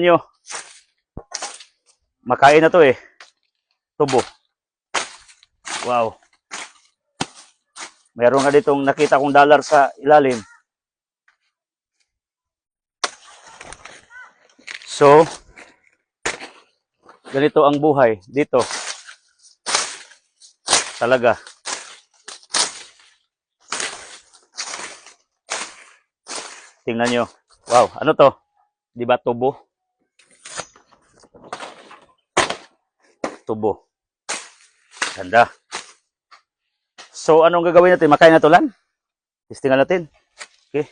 Nyo, makain na to eh. Tubo. Wow. Meron nga ditong nakita kong dollar sa ilalim. So, ganito ang buhay dito. Talaga. Tingnan nyo. Wow, ano to? Di ba tubo? Tubo. Ganda. So, anong gagawin natin? Makain na to lang? Testingan natin. Okay.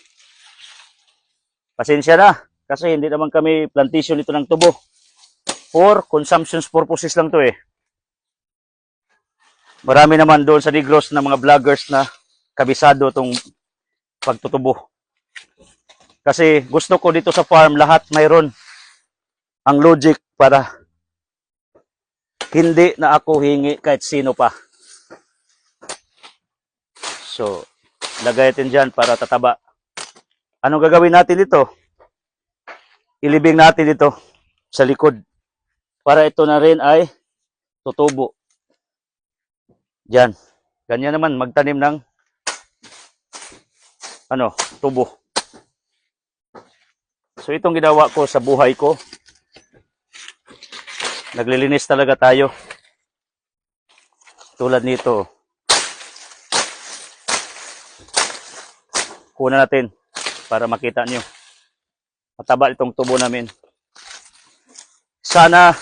Pasensya na. Kasi hindi naman kami plantation ito ng tubo. For consumption purposes lang to eh. Marami naman doon sa Negros na mga vloggers na kabisado itong pagtutubo. Kasi gusto ko dito sa farm, lahat mayroon ang logic para hindi na ako hingi kahit sino pa. So, lagay natin dyan para tataba. Anong gagawin natin dito? Ilibing natin dito sa likod. Para ito na rin ay tutubo. Diyan. Ganyan naman, magtanim ng tubo. So, itong ginawa ko sa buhay ko. Naglilinis talaga tayo. Tulad nito. Kunan natin para makita nyo. Mataba itong tubo namin. Sana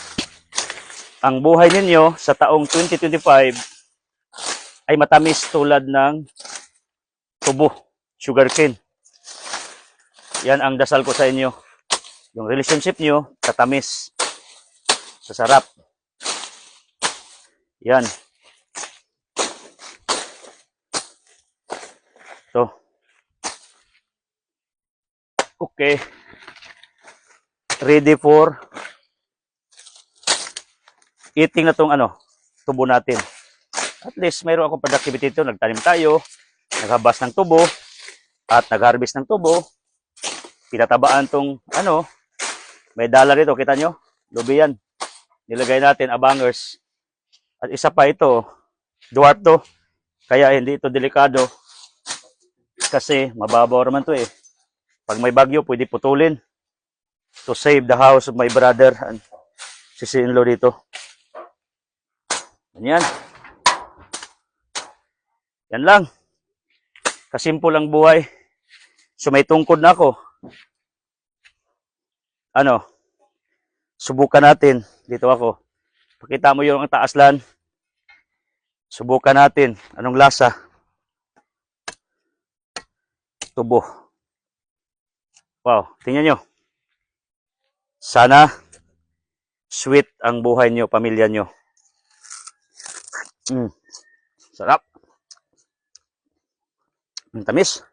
ang buhay ninyo sa taong 2025 ay matamis tulad ng tubo, sugarcane. Yan ang dasal ko sa inyo. Yung relationship nyo, tatamis. Sasarap. Yan. So. Okay. Ready for eating na tong tubo natin. At least mayroon akong productivity ito. Nagtanim tayo, naghabas ng tubo, at nagharvest ng tubo. Pinatabaan tong may dollar ito, kita nyo? Lubi yan. Nilagay natin, abangers. At isa pa ito, dwarf to. Kaya hindi ito delikado. Kasi mababaw naman to eh. Pag may bagyo, pwede putulin. To save the house of my brother and sister-in-law dito. Yan. Yan lang. Kasimple ang buhay. So may tungkod na ako. Subukan natin. Dito ako. Pakita mo yung taas lan. Subukan natin. Anong lasa? Tubo. Wow. Tingnan nyo. Sana sweet ang buhay nyo, pamilya nyo. Sarap. Ang tamis.